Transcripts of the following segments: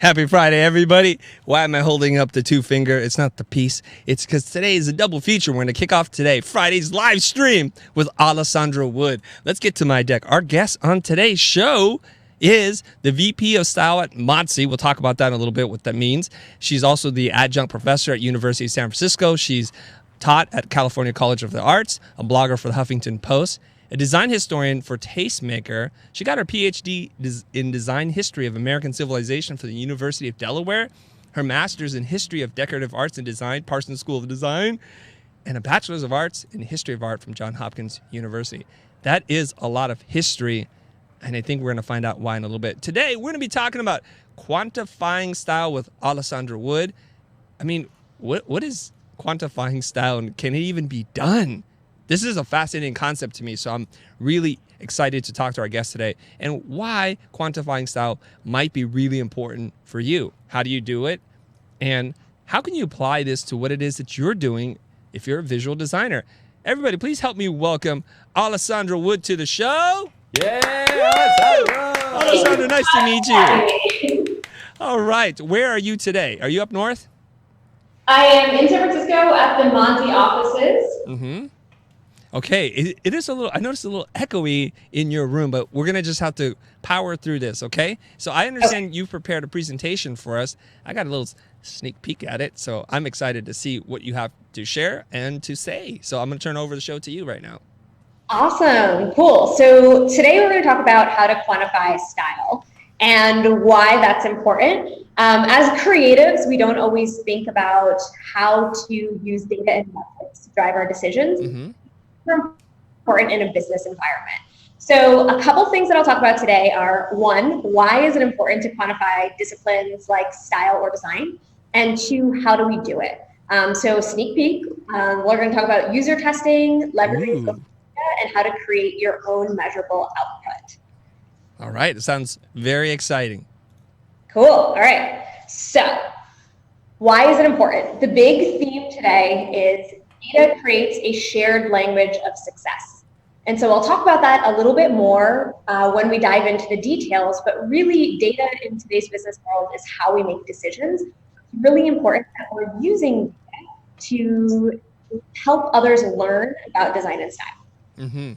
Happy Friday, everybody. Why am I holding up the two finger? It's not the piece. It's because today is a double feature. We're going to kick off today, Friday's live stream with Alessandra Wood. Let's get to my deck. Our guest on today's show is the VP of Style at Modsy. We'll talk about that in a little bit, what that means. She's also the adjunct professor at University of San Francisco. She's taught at California College of the Arts, a blogger for the Huffington Post, a design historian for Tastemaker. She got her PhD in design history of American civilization from the University of Delaware, her master's in history of decorative arts and design, Parsons School of Design, and a bachelor's of arts in history of art from Johns Hopkins University. That is a lot of history, and I think we're going to find out why in a little bit. Today, we're going to be talking about quantifying style with Alessandra Wood. I mean, what is quantifying style, and can it even be done? This is a fascinating concept to me, so I'm really excited to talk to our guest today and why quantifying style might be really important for you. How do you do it? And how can you apply this to what it is that you're doing if you're a visual designer? Everybody, please help me welcome Alessandra Wood to the show. Yeah, Alessandra. Alessandra, nice to meet you. All right, where are you today? Are you up north? I am in San Francisco at the Modsy offices. Mm-hmm. Okay, it is a little, I noticed a little echoey in your room, but we're going to just have to power through this, okay? So I understand you've prepared a presentation for us. I got a little sneak peek at it, so I'm excited to see what you have to share and to say. So I'm going to turn over the show to you right now. Awesome, cool. So today we're going to talk about how to quantify style and why that's important. As creatives, we don't always think about how to use data and methods to drive our decisions. Mm-hmm. Important in a business environment. So a couple things that I'll talk about today are, one, why is it important to quantify disciplines like style or design? And two, how do we do it? So sneak peek, we're going to talk about user testing, leveraging social media, and how to create your own measurable output. All right, it sounds very exciting. Cool, all right. So why is it important? The big theme today is data creates a shared language of success. And so I'll talk about that a little bit more when we dive into the details, but really data in today's business world is how we make decisions. It's really important that we're using data to help others learn about design and style. Mm-hmm.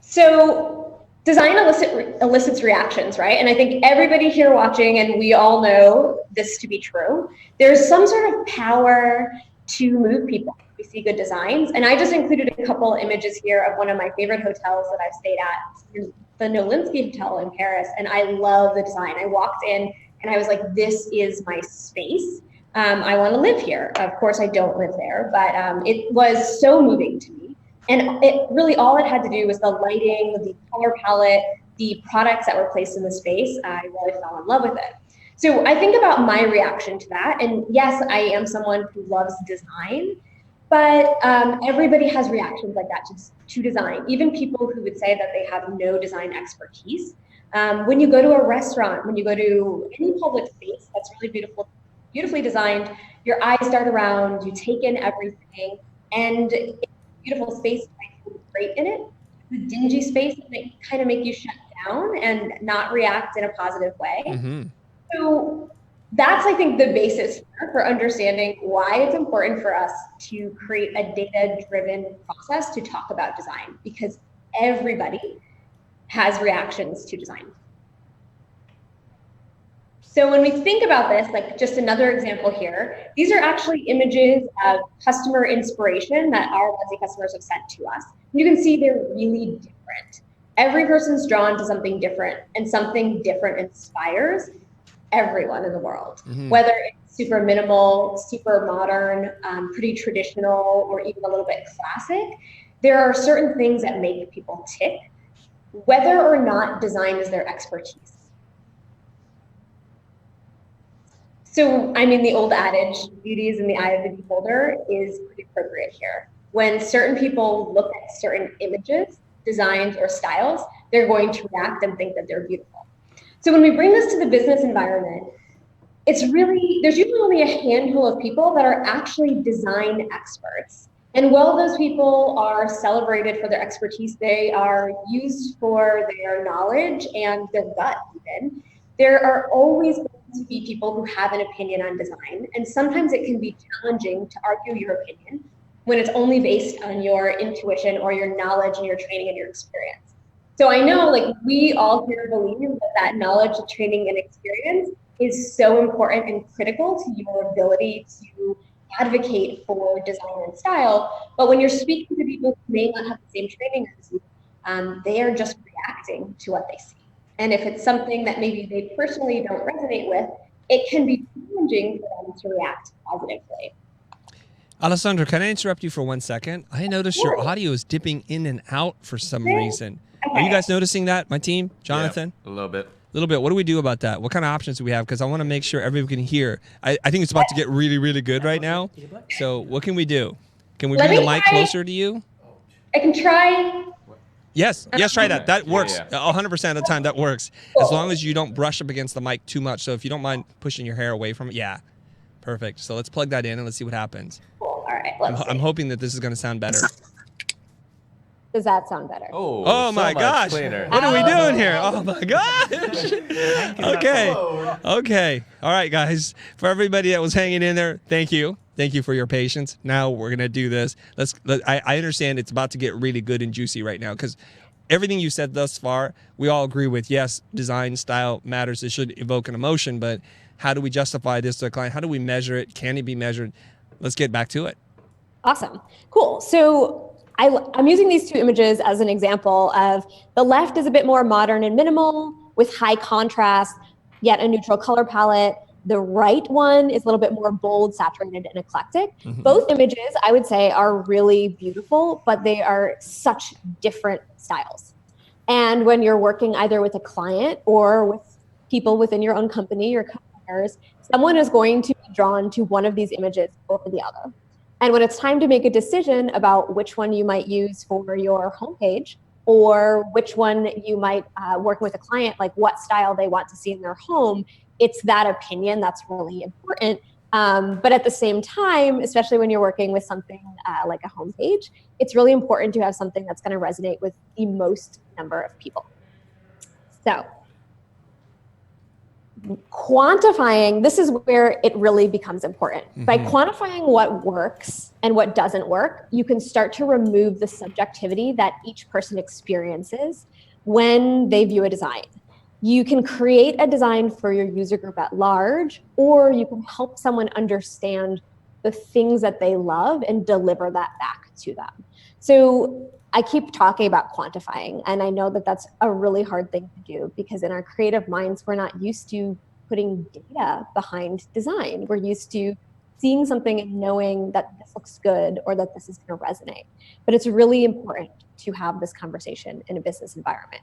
So design elicits reactions, right? And I think everybody here watching, and we all know this to be true, there's some sort of power to move people. We see good designs. And I just included a couple images here of one of my favorite hotels that I've stayed at, the Nolinsky Hotel in Paris. And I love the design. I walked in and I was like, this is my space. I want to live here. Of course, I don't live there, but it was so moving to me. And it really, all it had to do was the lighting, the color palette, the products that were placed in the space. I really fell in love with it. So I think about my reaction to that. And yes, I am someone who loves design, but everybody has reactions like that to design. Even people who would say that they have no design expertise. When you go to a restaurant, when you go to any public space that's really beautifully designed, your eyes dart around, you take in everything, and it's a beautiful space might feel great in it. The dingy space might kind of make you shut down and not react in a positive way. Mm-hmm. So that's, I think, the basis for understanding why it's important for us to create a data-driven process to talk about design, because everybody has reactions to design. So when we think about this, like just another example here, these are actually images of customer inspiration that our Modsy customers have sent to us. You can see they're really different. Every person's drawn to something different, and something different inspires everyone in the world, whether it's super minimal, super modern, pretty traditional, or even a little bit classic. There are certain things that make people tick, whether or not design is their expertise. So, I mean, the old adage, beauty is in the eye of the beholder, is pretty appropriate here. When certain people look at certain images, designs, or styles, they're going to react and think that they're beautiful. So when we bring this to the business environment, there's usually only a handful of people that are actually design experts. And while those people are celebrated for their expertise, they are used for their knowledge and their gut even. There are always going to be people who have an opinion on design, and sometimes it can be challenging to argue your opinion when it's only based on your intuition or your knowledge and your training and your experience. So I know, like, we all here believe that knowledge, training, and experience is so important and critical to your ability to advocate for design and style. But when you're speaking to people who may not have the same training as you, they are just reacting to what they see. And if it's something that maybe they personally don't resonate with, it can be challenging for them to react positively. Alessandra, can I interrupt you for 1 second? I noticed your audio is dipping in and out for some reason. Okay. Are you guys noticing that, my team? Jonathan? Yeah, a little bit. A little bit. What do we do about that? What kind of options do we have? Because I want to make sure everyone can hear. I think it's about to get really, really good right now. So what can we do? Can we bring the mic closer to you? I can try. Yes, try that. That works. Yeah. 100% of the time, that works. Cool. As long as you don't brush up against the mic too much. So if you don't mind pushing your hair away from it, yeah. Perfect. So let's plug that in and let's see what happens. Cool. All right. Let's see. I'm hoping that this is going to sound better. Does that sound better? Oh my gosh. Cleaner. What are we doing here? Oh my gosh. Okay. All right, guys. For everybody that was hanging in there, thank you. Thank you for your patience. Now we're going to do this. I understand it's about to get really good and juicy right now because everything you said thus far, we all agree with. Yes, design style matters. It should evoke an emotion, but how do we justify this to a client? How do we measure it? Can it be measured? Let's get back to it. Awesome. Cool. So I'm using these two images as an example of the left is a bit more modern and minimal with high contrast, yet a neutral color palette. The right one is a little bit more bold, saturated, and eclectic. Mm-hmm. Both images, I would say, are really beautiful, but they are such different styles. And when you're working either with a client or with people within your own company, your customers, someone is going to be drawn to one of these images over the other. And when it's time to make a decision about which one you might use for your homepage or which one you might work with a client, like what style they want to see in their home, it's that opinion that's really important. But at the same time, especially when you're working with something like a homepage, it's really important to have something that's going to resonate with the most number of people. So quantifying, this is where it really becomes important. Mm-hmm. By quantifying what works and what doesn't work, you can start to remove the subjectivity that each person experiences when they view a design. You can create a design for your user group at large, or you can help someone understand the things that they love and deliver that back to them. So I keep talking about quantifying, and I know that that's a really hard thing to do because in our creative minds, we're not used to putting data behind design. We're used to seeing something and knowing that this looks good or that this is going to resonate. But it's really important to have this conversation in a business environment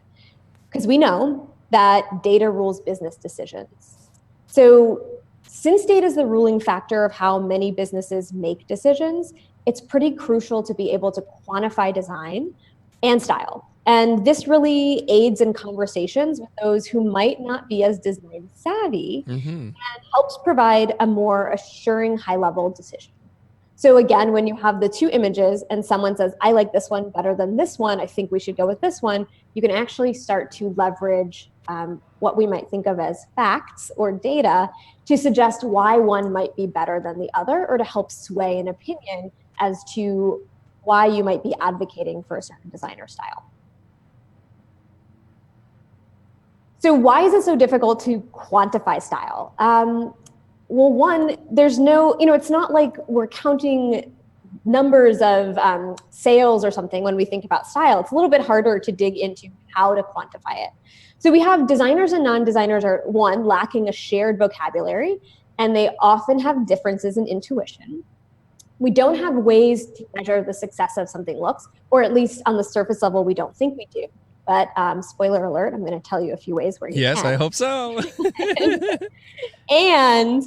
because we know that data rules business decisions. So since data is the ruling factor of how many businesses make decisions, it's pretty crucial to be able to quantify design and style. And this really aids in conversations with those who might not be as design savvy and helps provide a more assuring high-level decision. So again, when you have the two images and someone says, I like this one better than this one, I think we should go with this one, you can actually start to leverage what we might think of as facts or data to suggest why one might be better than the other or to help sway an opinion as to why you might be advocating for a certain design or style. So why is it so difficult to quantify style? Well, one, there's no, it's not like we're counting numbers of sales or something when we think about style. It's a little bit harder to dig into how to quantify it. So we have designers and non-designers are, one, lacking a shared vocabulary, and they often have differences in intuition. We don't have ways to measure the success of something looks, or at least on the surface level, we don't think we do. But spoiler alert, I'm going to tell you a few ways where you can. Yes, I hope so. And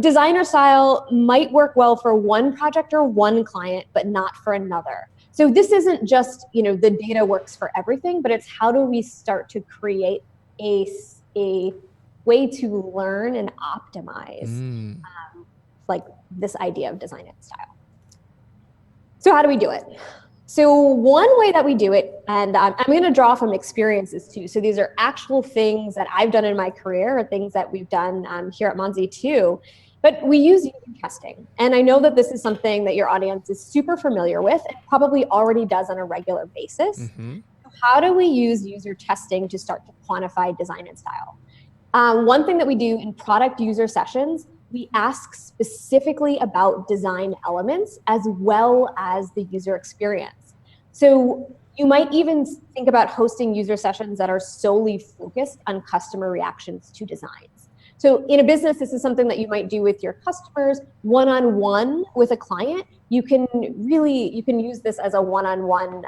designer style might work well for one project or one client, but not for another. So this isn't just, the data works for everything, but it's how do we start to create a way to learn and optimize like this idea of design and style. So how do we do it? So one way that we do it, and I'm going to draw from experiences too. So these are actual things that I've done in my career, or things that we've done here at Modsy too. But we use user testing. And I know that this is something that your audience is super familiar with and probably already does on a regular basis. Mm-hmm. How do we use user testing to start to quantify design and style? One thing that we do in product user sessions, we ask specifically about design elements as well as the user experience. So you might even think about hosting user sessions that are solely focused on customer reactions to designs. So in a business, this is something that you might do with your customers, one-on-one with a client. You can use this as a one-on-one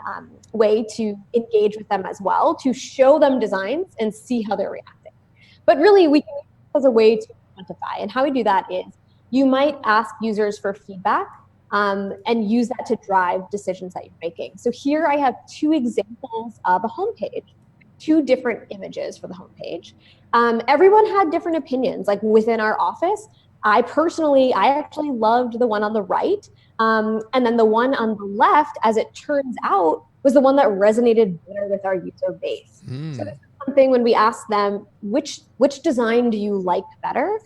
way to engage with them as well, to show them designs and see how they're reacting. But really, we can use this as a way to quantify. And how we do that is you might ask users for feedback and use that to drive decisions that you're making. So here I have two examples of a homepage, two different images for the homepage. Everyone had different opinions. Like within our office, I actually loved the one on the right. And then the one on the left, as it turns out, was the one that resonated better with our user base. So this is something when we ask them, which design do you like better?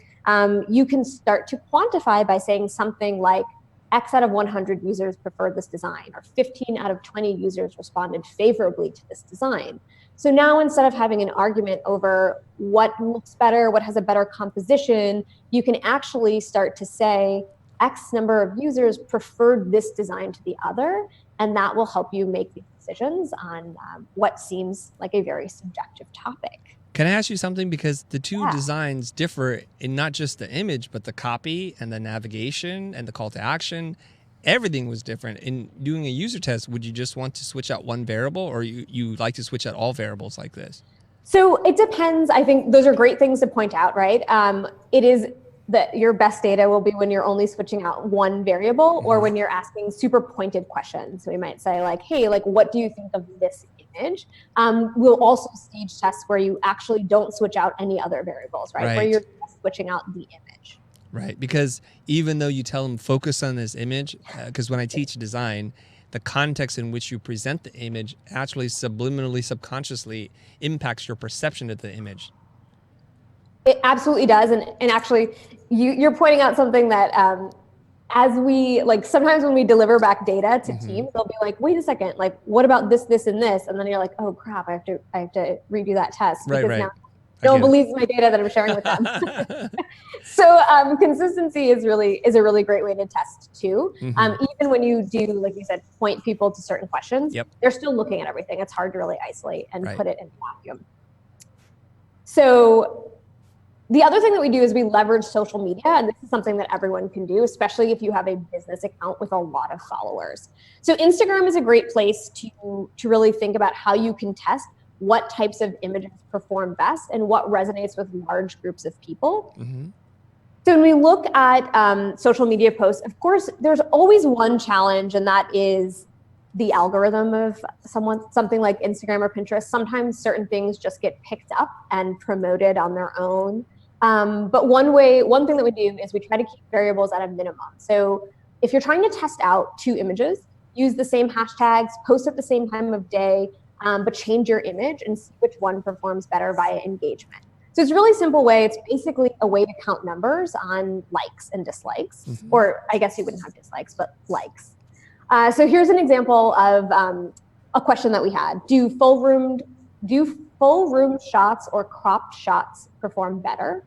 You can start to quantify by saying something like, X out of 100 users preferred this design, or 15 out of 20 users responded favorably to this design. So now instead of having an argument over what looks better, what has a better composition, you can actually start to say X number of users preferred this design to the other, and that will help you make these decisions on what seems like a very subjective topic. Can I ask you something? Because the two designs differ in not just the image, but the copy and the navigation and the call to action. Everything was different. In doing a user test, would you just want to switch out one variable, or you like to switch out all variables like this? So it depends. I think those are great things to point out, right? It is that your best data will be when you're only switching out one variable, or when you're asking super pointed questions. So we might say like, hey, like, what do you think of this image? We'll also stage tests where you actually don't switch out any other variables, right? Where you're just switching out the image. Right, because even though you tell them focus on this image, because when I teach design, the context in which you present the image actually subliminally, subconsciously impacts your perception of the image. It absolutely does. And actually, you're pointing out something that as we, like, sometimes when we deliver back data to teams, they'll be like, wait a second, like, what about this, this, and this? And then you're like, oh crap, I have to redo that test. Because now no one believes my data that I'm sharing with them. So consistency is a really great way to test too. Even when you do, like you said, point people to certain questions, they're still looking at everything. It's hard to really isolate and put it in a vacuum. So the other thing that we do is we leverage social media, and this is something that everyone can do, especially if you have a business account with a lot of followers. So Instagram is a great place to really think about how you can test what types of images perform best and what resonates with large groups of people. So when we look at social media posts, of course, there's always one challenge, and that is the algorithm of something like Instagram or Pinterest. Sometimes certain things just get picked up and promoted on their own. But one thing that we do is we try to keep variables at a minimum. So if you're trying to test out two images, use the same hashtags, post at the same time of day, but change your image and see which one performs better via engagement. So it's a really simple way. It's basically a way to count numbers on likes and dislikes, or I guess you wouldn't have dislikes, but likes. So here's an example of a question that we had. Do full room shots or cropped shots perform better?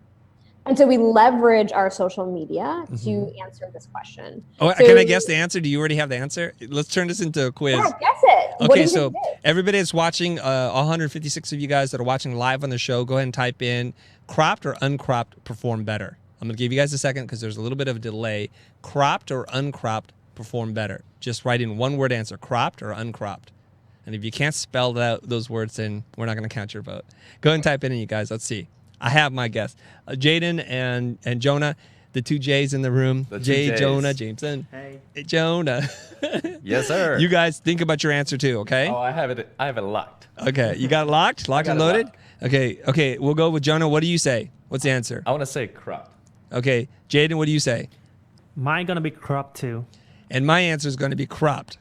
And so we leverage our social media to answer this question. Oh, so, can I guess the answer? Do you already have the answer? Let's turn this into a quiz. Yeah, guess it. Okay, so everybody that's watching, all 156 of you guys that are watching live on the show, go ahead and type in cropped or uncropped perform better. I'm going to give you guys a second because there's a little bit of a delay. Cropped or uncropped perform better. Just write in one word answer, cropped or uncropped. And if you can't spell those words, then we're not going to count your vote. Go ahead and type it in, you guys. Let's see. I have my guess. Jaden and Jonah, the two J's in the room. Jay, Jonah, Jameson. Hey, Jonah. Yes, sir. You guys think about your answer too, okay? Oh, I have it locked. Okay, you got it locked? Locked and loaded? Okay, we'll go with Jonah. What do you say? What's the answer? I want to say cropped. Okay, Jaden, what do you say? Mine gonna be cropped too. And my answer is going to be cropped.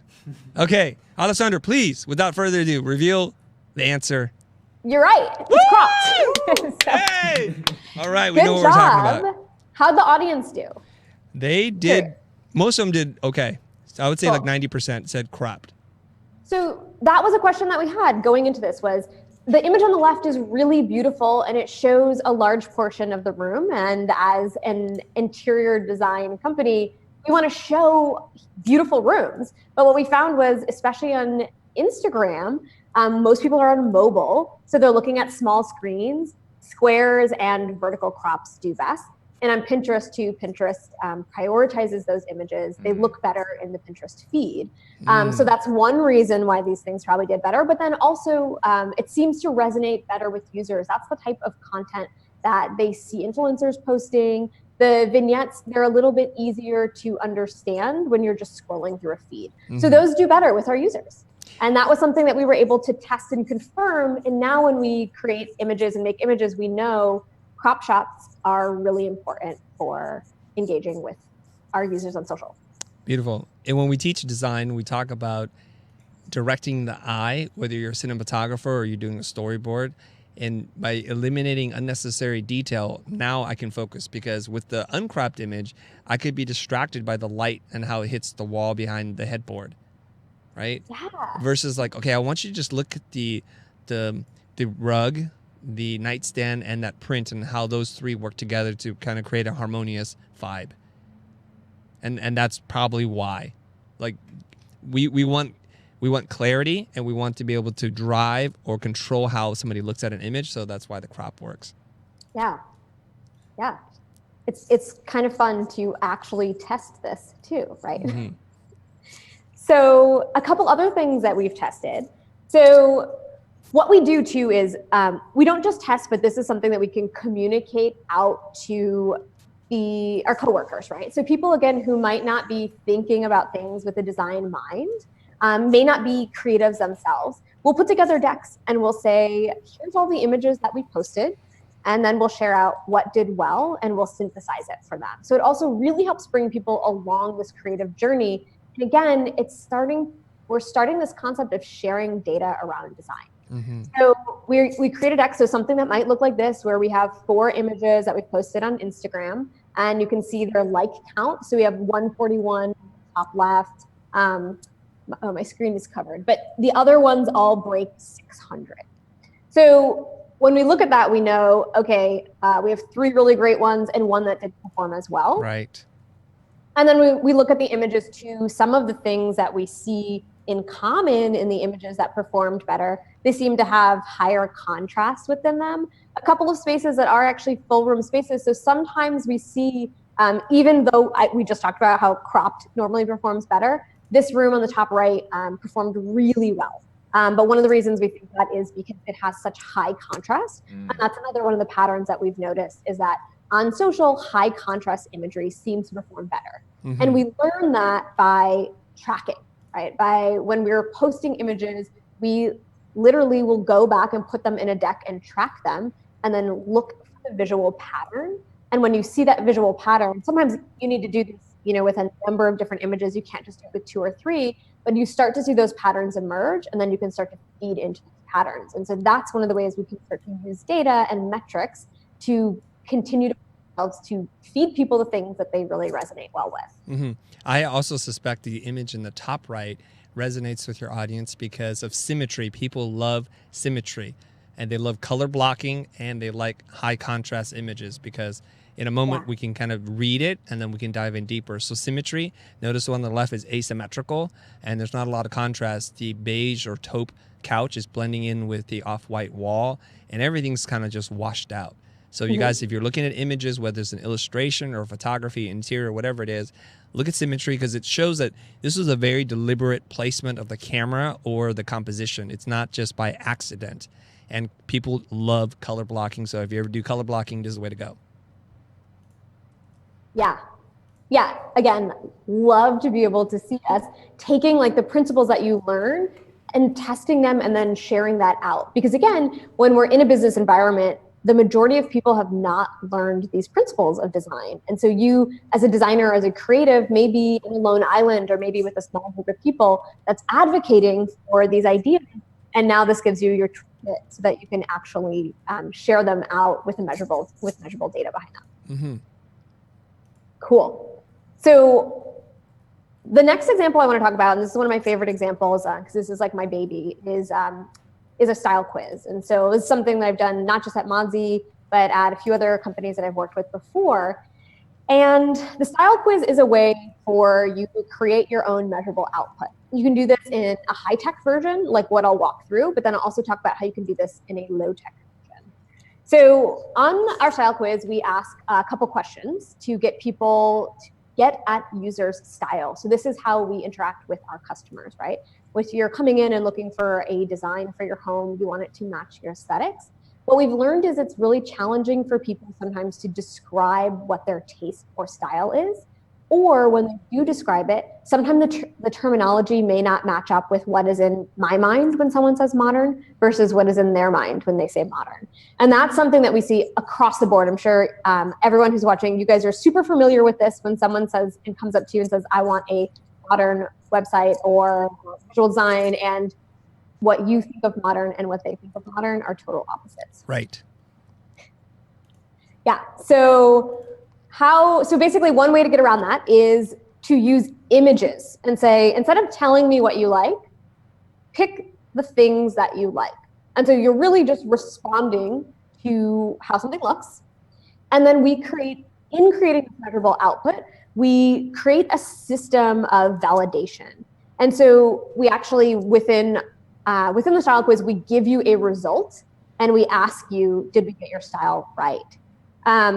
Okay, Alessandra, please, without further ado, reveal the answer. You're right. It's cropped. So, Hey! All right, we good know what we're talking job. about. How'd the audience do? They did, Sure. most of them did okay. I would say like Cool. 90% said cropped. So that was a question that we had going into this was, the image on the left is really beautiful and it shows a large portion of the room. And as an interior design company, we want to show beautiful rooms. But what we found was, especially on Instagram, most people are on mobile. So they're looking at small screens. Squares and vertical crops do best. And on Pinterest too, Pinterest prioritizes those images. They look better in the Pinterest feed. So that's one reason why these things probably did better. But then also, it seems to resonate better with users. That's the type of content that they see influencers posting. The vignettes, they're a little bit easier to understand when you're just scrolling through a feed. So those do better with our users. And that was something that we were able to test and confirm. And now when we create images and make images, we know crop shots are really important for engaging with our users on social. Beautiful. And when we teach design, we talk about directing the eye, whether you're a cinematographer or you're doing a storyboard. And by eliminating unnecessary detail, now I can focus, because with the uncropped image, I could be distracted by the light and how it hits the wall behind the headboard, right? Yeah. Versus like, okay, I want you to just look at the rug, the nightstand, and that print, and how those three work together to kind of create a harmonious vibe. And that's probably why, like, we want clarity, and we want to be able to drive or control how somebody looks at an image. So that's why the crop works. Yeah. Yeah. It's kind of fun to actually test this too, right? So a couple other things that we've tested. So what we do too is we don't just test, but this is something that we can communicate out to our coworkers, right? So people, again, who might not be thinking about things with a design mind, may not be creatives themselves. We'll put together decks and we'll say, here's all the images that we posted. And then we'll share out what did well and we'll synthesize it for them. So it also really helps bring people along this creative journey. And again, we're starting this concept of sharing data around design. So we create a deck, so something that might look like this, where we have 4 images that we've posted on Instagram, and you can see their like count. So we have 141 top left. My screen is covered, but the other ones all break 600. So when we look at that, we know, okay, we have 3 really great ones and 1 that did perform as well. Right. And then we look at the images too. Some of the things that we see in common in the images that performed better, they seem to have higher contrast within them. A couple of spaces that are actually full room spaces. So sometimes we see, even though we just talked about how cropped normally performs better, this room on the top right performed really well. But one of the reasons we think that is because it has such high contrast. And that's another one of the patterns that we've noticed, is that on social, high contrast imagery seems to perform better. And we learn that by tracking, right? By when we're posting images, we literally will go back and put them in a deck and track them, and then look for the visual pattern. And when you see that visual pattern, sometimes you need to do this, with a number of different images. You can't just do it with 2 or 3, but you start to see those patterns emerge, and then you can start to feed into these patterns. And so that's one of the ways we can start to use data and metrics to continue to feed people the things that they really resonate well with. I also suspect the image in the top right resonates with your audience because of symmetry. People love symmetry, and they love color blocking, and they like high contrast images, because in a moment we can kind of read it and then we can dive in deeper. So symmetry, notice the one on the left is asymmetrical and there's not a lot of contrast. The beige or taupe couch is blending in with the off-white wall, and everything's kind of just washed out. So you guys, if you're looking at images, whether it's an illustration or photography, interior, whatever it is, look at symmetry, because it shows that this is a very deliberate placement of the camera or the composition. It's not just by accident. And people love color blocking. So if you ever do color blocking, this is the way to go. Yeah. Again, love to be able to see us taking like the principles that you learn and testing them and then sharing that out. Because again, when we're in a business environment, the majority of people have not learned these principles of design. And so you, as a designer, as a creative, maybe in a lone island or maybe with a small group of people that's advocating for these ideas. And now this gives you your toolkit so that you can actually share them out with measurable data behind them. Mm-hmm. Cool. So the next example I want to talk about, and this is one of my favorite examples because this is like my baby, is a style quiz. And so it's something that I've done not just at Modsy, but at a few other companies that I've worked with before. And the style quiz is a way for you to create your own measurable output. You can do this in a high-tech version, like what I'll walk through, but then I'll also talk about how you can do this in a low-tech version. So on our style quiz, we ask a couple questions to get people to get at users' style. So this is how we interact with our customers, right? If you're coming in and looking for a design for your home, you want it to match your aesthetics. What we've learned is it's really challenging for people sometimes to describe what their taste or style is. Or when they do describe it, sometimes the terminology may not match up with what is in my mind when someone says modern versus what is in their mind when they say modern. And that's something that we see across the board. I'm sure everyone who's watching, you guys are super familiar with this when someone says and comes up to you and says, I want a modern website or visual design, and what you think of modern and what they think of modern are total opposites. Right. Yeah. So basically one way to get around that is to use images and say, instead of telling me what you like, pick the things that you like. And so you're really just responding to how something looks. And then we creating this measurable output, we create a system of validation. And so we actually, within the style quiz, we give you a result and we ask you, did we get your style right?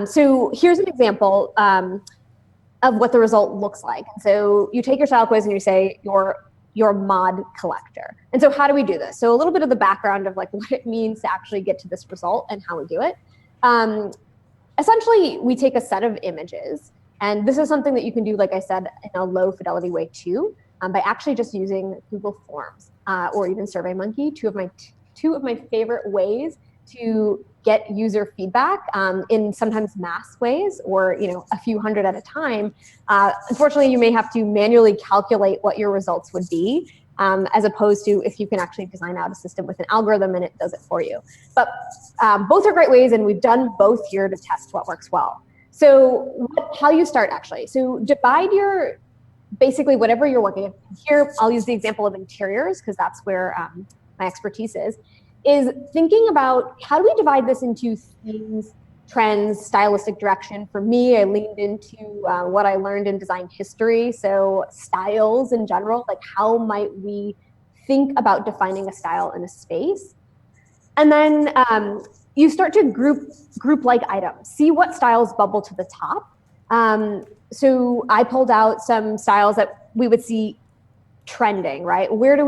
So here's an example of what the result looks like. So you take your style quiz and you say your mod collector. And so how do we do this? So a little bit of the background of like what it means to actually get to this result and how we do it. Essentially, we take a set of images, and this is something that you can do, like I said, in a low fidelity way too, by actually just using Google Forms or even SurveyMonkey, two of my favorite ways to get user feedback in sometimes mass ways or a few hundred at a time. Unfortunately, you may have to manually calculate what your results would be, as opposed to if you can actually design out a system with an algorithm and it does it for you. But both are great ways, and we've done both here to test what works well. So how you start actually. So divide basically whatever you're working with. Here, I'll use the example of interiors because that's where my expertise is thinking about how do we divide this into themes, trends, stylistic direction. For me, I leaned into what I learned in design history. So styles in general, like how might we think about defining a style in a space? And then you start to group like items, see what styles bubble to the top. So I pulled out some styles that we would see trending, right? Where are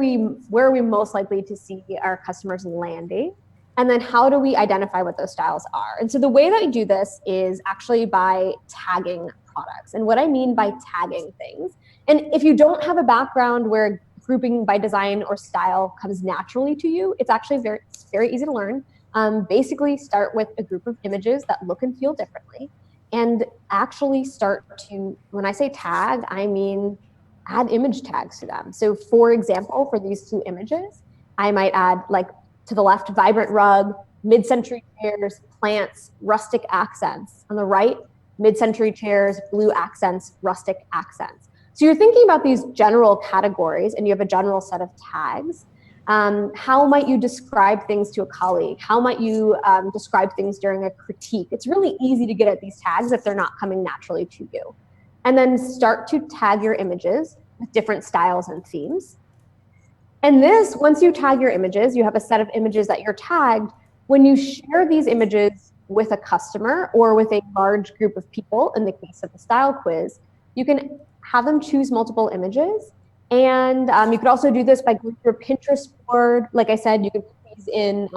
we most likely to see our customers landing? And then how do we identify what those styles are? And so the way that I do this is actually by tagging products. And what I mean by tagging things, and if you don't have a background where grouping by design or style comes naturally to you, it's actually very easy to learn. Basically start with a group of images that look and feel differently, and actually start to, when I say tag, I mean add image tags to them. So for example, for these two images, I might add, like, to the left, vibrant rug, mid-century chairs, plants, rustic accents. On the right, mid-century chairs, blue accents, rustic accents. So you're thinking about these general categories and you have a general set of tags. How might you describe things to a colleague? How might you describe things during a critique? It's really easy to get at these tags if they're not coming naturally to you. And then start to tag your images with different styles and themes. And this, once you tag your images, you have a set of images that you're tagged. When you share these images with a customer or with a large group of people, in the case of the style quiz, you can have them choose multiple images. And you could also do this by going through a Pinterest board. Like I said, you could put these in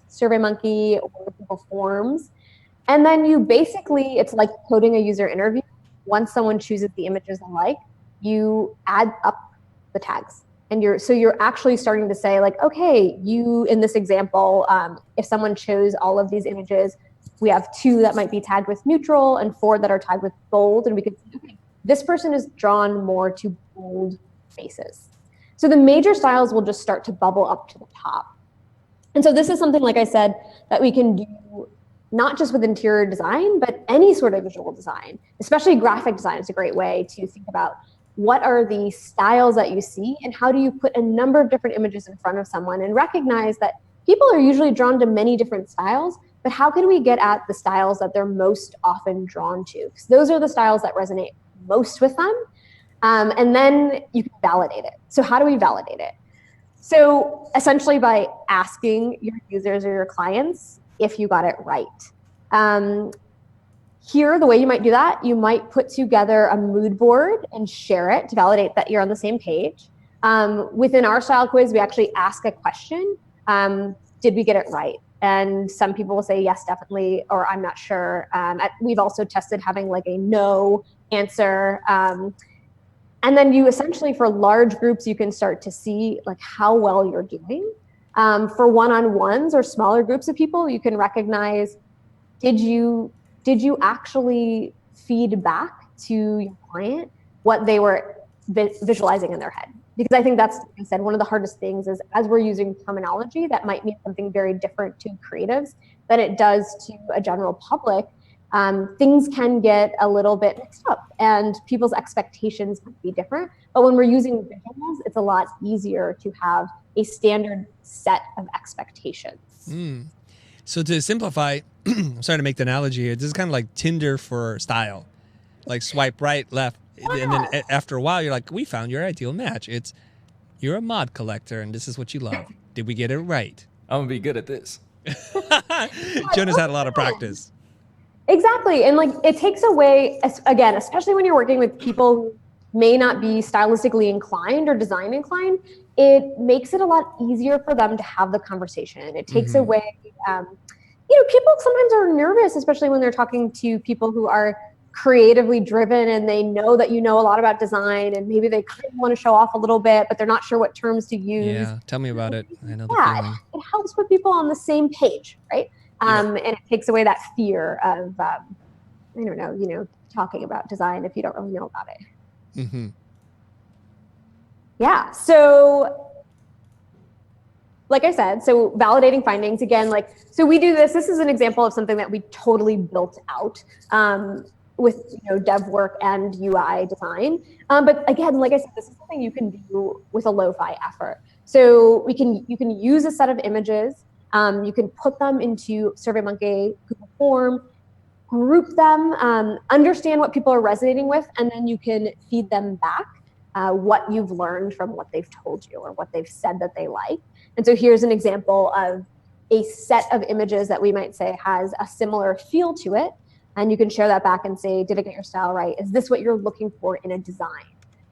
SurveyMonkey or Google Forms. And then you basically, it's like coding a user interview. Once someone chooses the images they like, you add up the tags. And you're actually starting to say, like, okay, you, in this example, if someone chose all of these images We have 2 that might be tagged with neutral and 4 that are tagged with bold. And we could say, okay, this person is drawn more to bold faces. So the major styles will just start to bubble up to the top. And so this is something, like I said, that we can do not just with interior design, but any sort of visual design, especially graphic design is a great way to think about what are the styles that you see and how do you put a number of different images in front of someone and recognize that people are usually drawn to many different styles, but how can we get at the styles that they're most often drawn to? Because those are the styles that resonate most with them. And then you can validate it. So how do we validate it? So essentially by asking your users or your clients if you got it right. Here, the way you might do that, you might put together a mood board and share it to validate that you're on the same page. Within our style quiz, we actually ask a question. Did we get it right? And some people will say, yes, definitely, or I'm not sure. We've also tested having like a no answer. And then you essentially, for large groups, you can start to see like how well you're doing. For one-on-ones or smaller groups of people, you can recognize, did you actually feed back to your client what they were visualizing in their head? Because I think that's, like I said, one of the hardest things is as we're using terminology that might mean something very different to creatives than it does to a general public. Things can get a little bit mixed up and people's expectations might be different. But when we're using visuals, it's a lot easier to have a standard set of expectations. So to simplify, I'm sorry to make the analogy here. This is kind of like Tinder for style, like swipe right, left. And then after a while, you're like, we found your ideal match. You're a mod collector and this is what you love. Did we get it right? I'm gonna be good at this. Jonah's had a lot of practice. Exactly. And like it takes away, again, especially when you're working with people who may not be stylistically inclined or design inclined, it makes it a lot easier for them to have the conversation. It takes away, people sometimes are nervous, especially when they're talking to people who are creatively driven and they know that you know a lot about design and maybe they kind of want to show off a little bit, but they're not sure what terms to use. Yeah, tell me about it. I know the feeling. It helps put people on the same page, right? And it takes away that fear of, talking about design if you don't really know about it. Yeah. So like I said, so validating findings again, so we do this. This is an example of something that we totally built out with dev work and UI design. But again, like I said, this is something you can do with a lo-fi effort. So you can use a set of images. You can put them into SurveyMonkey, Google Form, group them, understand what people are resonating with, and then you can feed them back what you've learned from what they've told you or what they've said that they like. And so here's an example of a set of images that we might say has a similar feel to it. And you can share that back and say, did I get your style right? Is this what you're looking for in a design?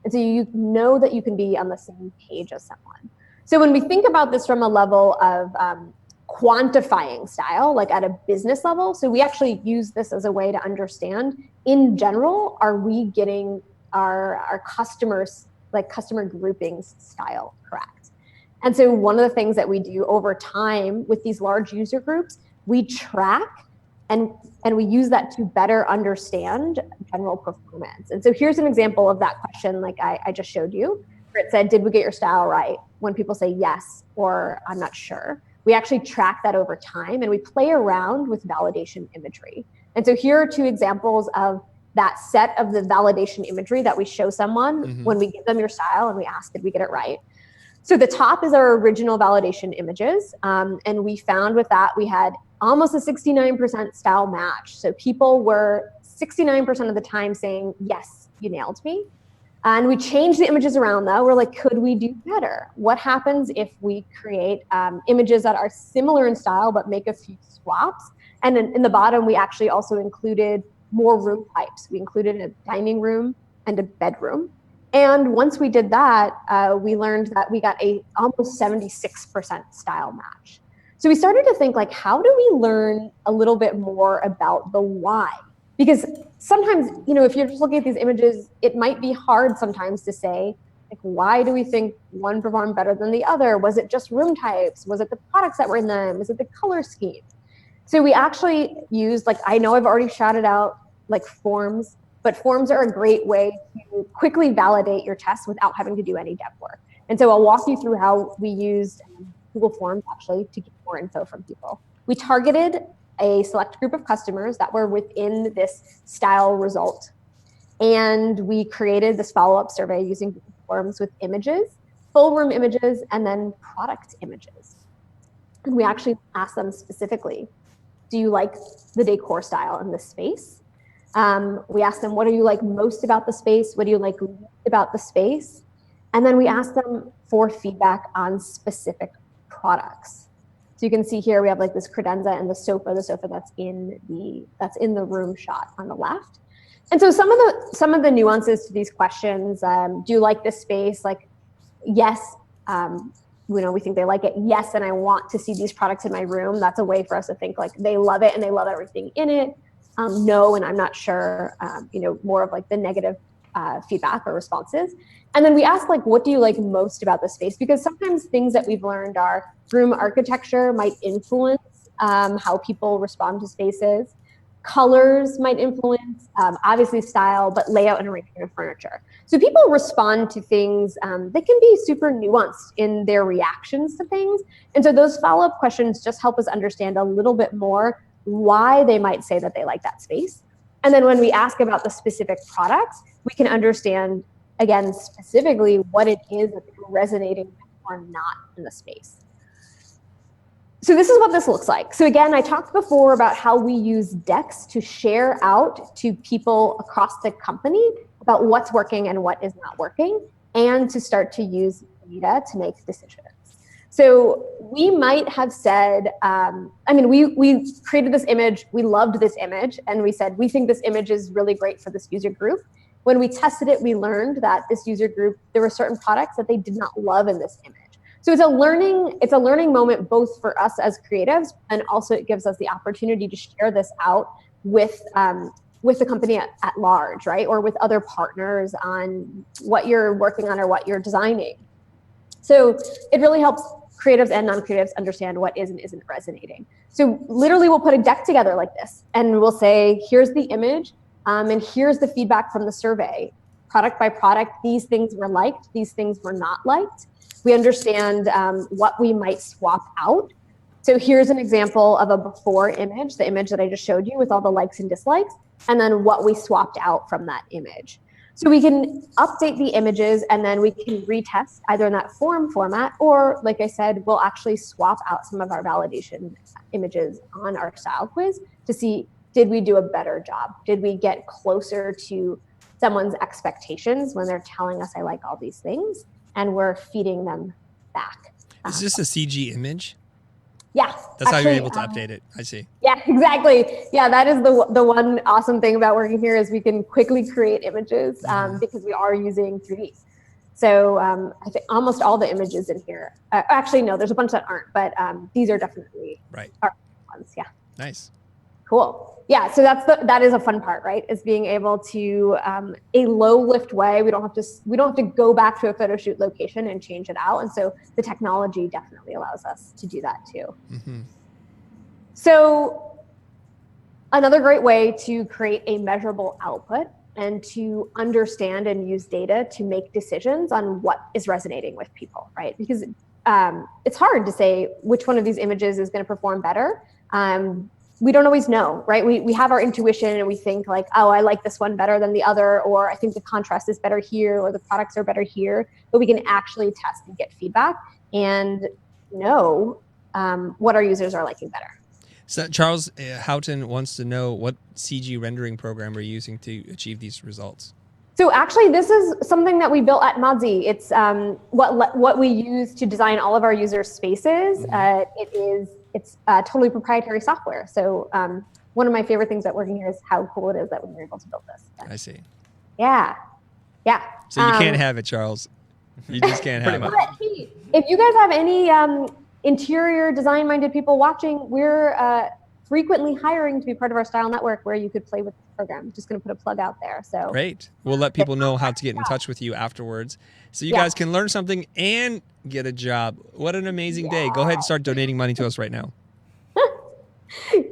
And so you know that you can be on the same page as someone. So when we think about this from a level of quantifying style, like at a business level, so we actually use this as a way to understand, in general, are we getting our customers, like customer groupings style correct? And so one of the things that we do over time with these large user groups, we track and we use that to better understand general performance. And so here's an example of that question like I just showed you, where it said, did we get your style right? When people say yes, or I'm not sure. We actually track that over time and we play around with validation imagery. And so here are 2 examples of that set of the validation imagery that we show someone when we give them your style and we ask, did we get it right? So the top is our original validation images. And we found with that, we had almost a 69% style match. So people were 69% of the time saying, yes, you nailed me. And we changed the images around though. We're like, could we do better? What happens if we create images that are similar in style, but make a few swaps? And then in the bottom, we actually also included more room types. We included a dining room and a bedroom. And once we did that, we learned that we got a almost 76% style match. So we started to think like, how do we learn a little bit more about the why? Because sometimes, if you're just looking at these images, it might be hard sometimes to say, like, why do we think one performed better than the other? Was it just room types? Was it the products that were in them? Was it the color scheme? So we actually used, like, I know I've already shouted out like forms, but forms are a great way to quickly validate your tests without having to do any dev work. And so I'll walk you through how we used Google Forms actually to get more info from people. We targeted a select group of customers that were within this style result. And we created this follow-up survey using Google Forms with images, full room images, and then product images. And we actually asked them specifically, do you like the decor style in this space? We asked them, what do you like most about the space? What do you like least about the space? And then we asked them for feedback on specific products. So you can see here we have like this credenza and the sofa that's in the room shot on the left. And so some of the nuances to these questions, do you like this space? Like, yes, we think they like it. Yes, and I want to see these products in my room. That's a way for us to think like they love it and they love everything in it. No, and I'm not sure, more of like the negative feedback or responses. And then we ask like, what do you like most about the space? Because sometimes things that we've learned are room architecture might influence how people respond to spaces. Colors might influence, obviously style, but layout and arrangement of furniture. So people respond to things, they can be super nuanced in their reactions to things. And so those follow-up questions just help us understand a little bit more why they might say that they like that space. And then when we ask about the specific products, we can understand, again, specifically what it is that they're resonating with or not in the space. So this is what this looks like. So again, I talked before about how we use decks to share out to people across the company about what's working and what is not working, and to start to use data to make decisions. So we might have said, we created this image, we loved this image, and we said, we think this image is really great for this user group. When we tested it, we learned that this user group, there were certain products that they did not love in this image. So it's a learning moment both for us as creatives, and also it gives us the opportunity to share this out with the company at large, right? Or with other partners on what you're working on or what you're designing. So it really helps creatives and non-creatives understand what is and isn't resonating. So literally we'll put a deck together like this and we'll say, here's the image and here's the feedback from the survey. Product by product, these things were liked, these things were not liked. We understand what we might swap out. So here's an example of a before image, the image that I just showed you with all the likes and dislikes, and then what we swapped out from that image. So we can update the images and then we can retest either in that form format, or like I said, we'll actually swap out some of our validation images on our style quiz to see, did we do a better job? Did we get closer to someone's expectations when they're telling us I like all these things and we're feeding them back? Is this a CG image? Yeah. That's how you're able to update it. I see. Yeah, exactly. Yeah, that is the one awesome thing about working here is we can quickly create images because we are using 3D. So I think almost all the images in here, actually, no, there's a bunch that aren't, but these are definitely our ones. Yeah. Nice. Cool. Yeah, so that is a fun part, right? Is being able to a low lift way. We don't have to go back to a photo shoot location and change it out. And so the technology definitely allows us to do that too. Mm-hmm. So another great way to create a measurable output and to understand and use data to make decisions on what is resonating with people, right? Because it's hard to say which one of these images is going to perform better. We don't always know, right? We have our intuition and we think like, oh, I like this one better than the other, or I think the contrast is better here, or the products are better here, but we can actually test and get feedback and know what our users are liking better. So Charles Houghton wants to know what CG rendering program we're using to achieve these results. So actually, this is something that we built at Modsy. It's what we use to design all of our user spaces. Mm-hmm. It's totally proprietary software. So one of my favorite things about working here is how cool it is that we were able to build this. I see. Yeah. So you can't have it, Charles. You just can't have it. But hey, if you guys have any interior design-minded people watching, we're frequently hiring to be part of our style network where you could play with the program. Just going to put a plug out there. So great. We'll let people know how to get in touch with you afterwards. So you guys can learn something and get a job. What an amazing day. Go ahead and start donating money to us right now.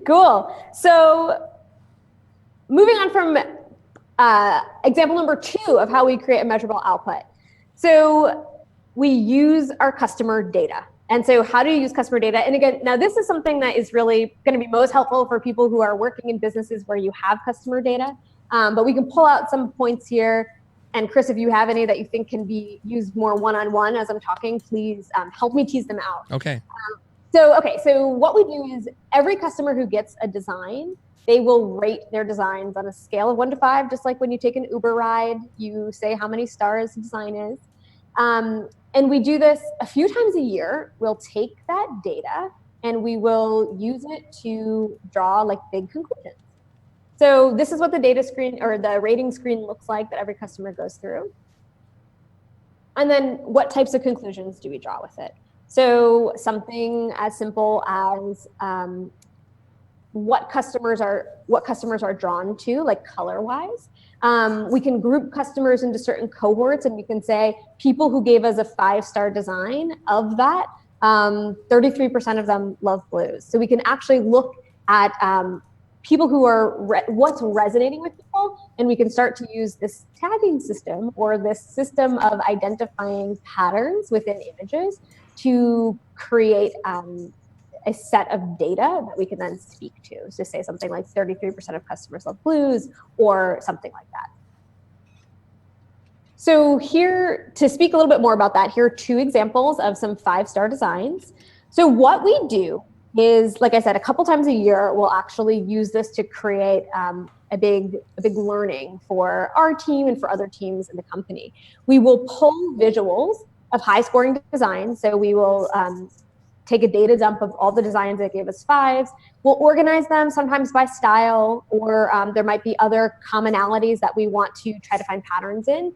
Cool. So moving on from example number 2 of how we create a measurable output. So we use our customer data. And so how do you use customer data? And again, now this is something that is really going to be most helpful for people who are working in businesses where you have customer data. But we can pull out some points here. And Chris, if you have any that you think can be used more one-on-one as I'm talking, please help me tease them out. Okay. So what we do is every customer who gets a design, they will rate their designs on a scale of 1 to 5, just like when you take an Uber ride, you say how many stars the design is. And we do this a few times a year. We'll take that data and we will use it to draw like big conclusions. So this is what the data screen or the rating screen looks like that every customer goes through. And then what types of conclusions do we draw with it? So something as simple as what customers are drawn to, like color-wise. We can group customers into certain cohorts, and we can say people who gave us a 5-star design, of that, 33% of them love blues. So we can actually look at people who are what's resonating with people, and we can start to use this tagging system or this system of identifying patterns within images to create a set of data that we can then speak to. So say something like 33% of customers love blues or something like that. So here, to speak a little bit more about that, here are 2 examples of some 5-star designs. So what we do is, like I said, a couple times a year, we'll actually use this to create a big learning for our team and for other teams in the company. We will pull visuals of high-scoring designs. So we will take a data dump of all the designs that gave us 5s. We'll organize them sometimes by style, or there might be other commonalities that we want to try to find patterns in.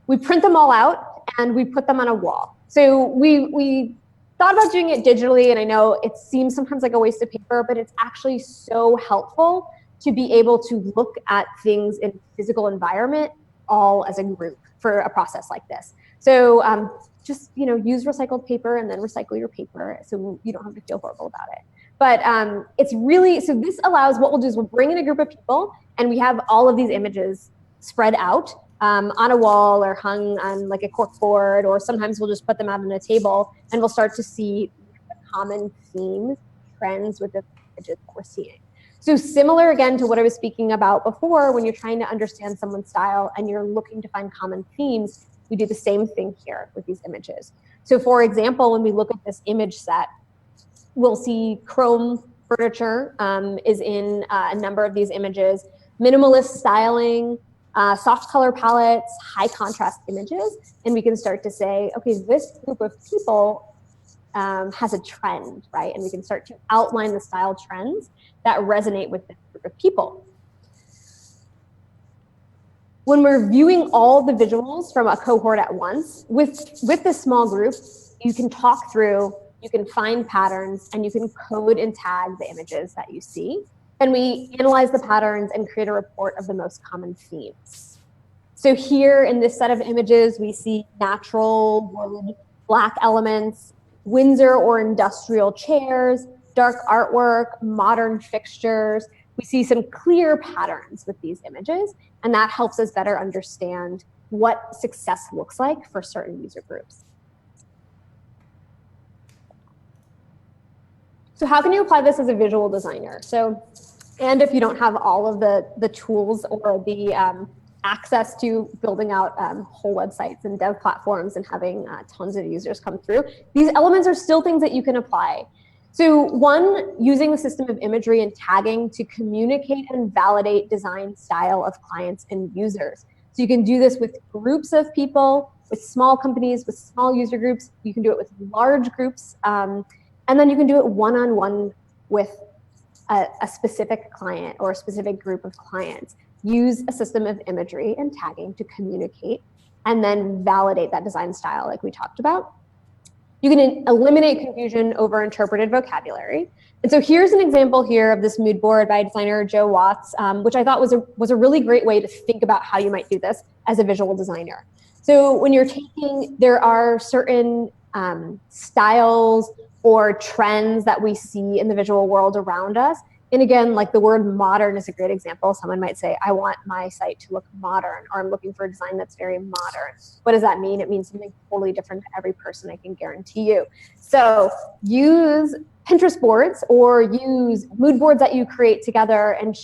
We print them all out and we put them on a wall. So we thought about doing it digitally, and I know it seems sometimes like a waste of paper, but it's actually so helpful to be able to look at things in physical environment all as a group for a process like this. So just use recycled paper and then recycle your paper, so you don't have to feel horrible about it. But it's really, so this allows, what we'll do is we'll bring in a group of people, and we have all of these images spread out on a wall or hung on like a cork board, or sometimes we'll just put them out on a table, and we'll start to see common themes, trends with the images that we're seeing. So similar again to what I was speaking about before, when you're trying to understand someone's style and you're looking to find common themes, we do the same thing here with these images. So for example, when we look at this image set, we'll see chrome furniture is in a number of these images, minimalist styling, soft color palettes, high contrast images, and we can start to say, okay, this group of people has a trend, right? And we can start to outline the style trends that resonate with this group of people. When we're viewing all the visuals from a cohort at once, with this small group, you can talk through, you can find patterns, and you can code and tag the images that you see. And we analyze the patterns and create a report of the most common themes. So here in this set of images, we see natural wood, black elements, Windsor or industrial chairs, dark artwork, modern fixtures. We see some clear patterns with these images, and that helps us better understand what success looks like for certain user groups. So how can you apply this as a visual designer? And if you don't have all of the tools or the access to building out whole websites and dev platforms and having tons of users come through, these elements are still things that you can apply. So one, using the system of imagery and tagging to communicate and validate design style of clients and users. So you can do this with groups of people, with small companies, with small user groups. You can do it with large groups. And then you can do it one-on-one with a specific client or a specific group of clients. Use a system of imagery and tagging to communicate and then validate that design style like we talked about. You can eliminate confusion over interpreted vocabulary. And so here's an example here of this mood board by designer Joe Watts, which I thought was a really great way to think about how you might do this as a visual designer. So when you're there are certain styles or trends that we see in the visual world around us, And again, like the word modern is a great example. Someone might say, I want my site to look modern, or I'm looking for a design that's very modern. What does that mean? It means something totally different to every person, I can guarantee you. So use Pinterest boards or use mood boards that you create together and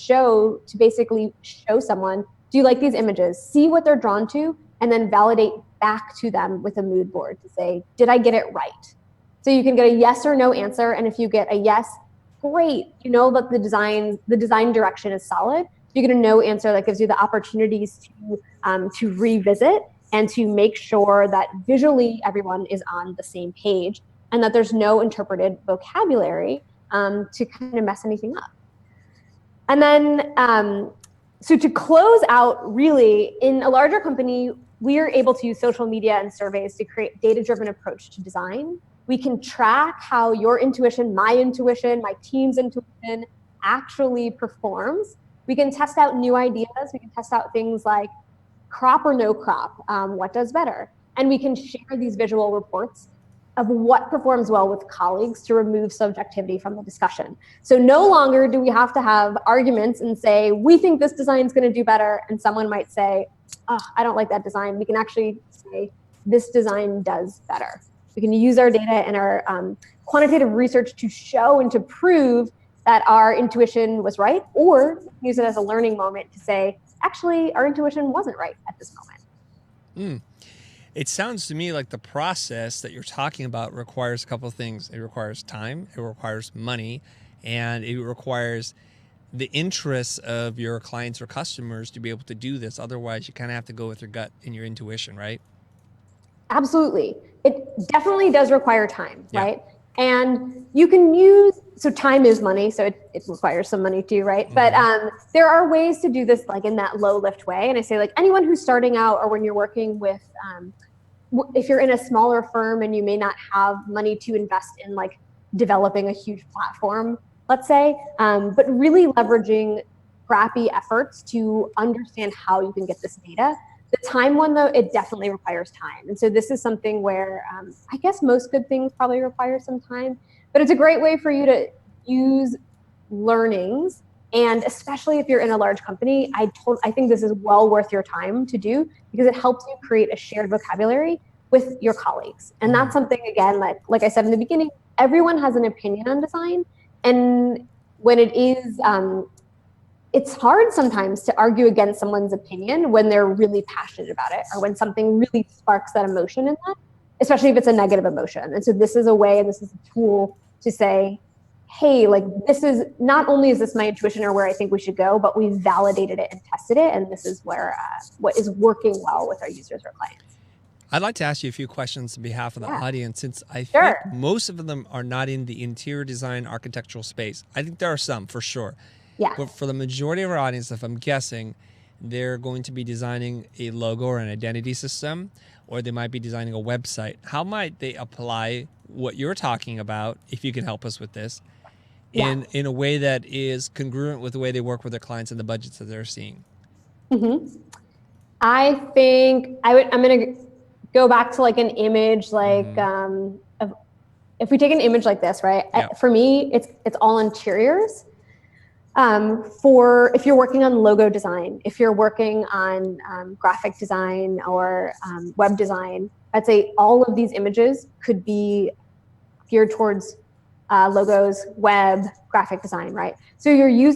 basically show someone, do you like these images? See what they're drawn to, and then validate back to them with a mood board to say, did I get it right? So you can get a yes or no answer. And if you get a yes, great, you know that the design direction is solid. You get a no answer that gives you the opportunities to revisit and to make sure that visually everyone is on the same page and that there's no interpreted vocabulary to kind of mess anything up. And then, so to close out, really, in a larger company, we are able to use social media and surveys to create data-driven approach to design. We can track how your intuition, my team's intuition actually performs. We can test out new ideas. We can test out things like crop or no crop, what does better? And we can share these visual reports of what performs well with colleagues to remove subjectivity from the discussion. So no longer do we have to have arguments and say, we think this design is going to do better. And someone might say, oh, I don't like that design. We can actually say, this design does better. We can use our data and our quantitative research to show and to prove that our intuition was right, or use it as a learning moment to say, actually, our intuition wasn't right at this moment. It sounds to me like the process that you're talking about requires a couple of things. It requires time, it requires money, and it requires the interests of your clients or customers to be able to do this. Otherwise, you kind of have to go with your gut and your intuition, right? Absolutely. It definitely does require time, right? And you can use, so time is money, so it requires some money too, right? Mm-hmm. But there are ways to do this like in that low lift way. And I say like anyone who's starting out or when you're working with, if you're in a smaller firm and you may not have money to invest in like developing a huge platform, let's say, but really leveraging scrappy efforts to understand how you can get this data. The time one, though, it definitely requires time. And so this is something where I guess most good things probably require some time, but it's a great way for you to use learnings. And especially if you're in a large company, I think this is well worth your time to do because it helps you create a shared vocabulary with your colleagues. And that's something, again, like I said in the beginning, everyone has an opinion on design. And when it is, it's hard sometimes to argue against someone's opinion when they're really passionate about it or when something really sparks that emotion in them, especially if it's a negative emotion. And so this is a way and this is a tool to say, hey, like this is, not only is this my intuition or where I think we should go, but we validated it and tested it. And this is where what is working well with our users or clients. I'd like to ask you a few questions on behalf of the audience, since I Sure. think most of them are not in the interior design architectural space. I think there are some for sure. Yeah. But for the majority of our audience, if I'm guessing, they're going to be designing a logo or an identity system, or they might be designing a website. How might they apply what you're talking about, if you can help us with this, in a way that is congruent with the way they work with their clients and the budgets that they're seeing? Mm-hmm. I think I'm going to go back to like an image, like if we take an image like this, right? Yeah. For me, it's all interiors. For if you're working on logo design, if you're working on graphic design or web design, I'd say all of these images could be geared towards logos, web, graphic design, right? So you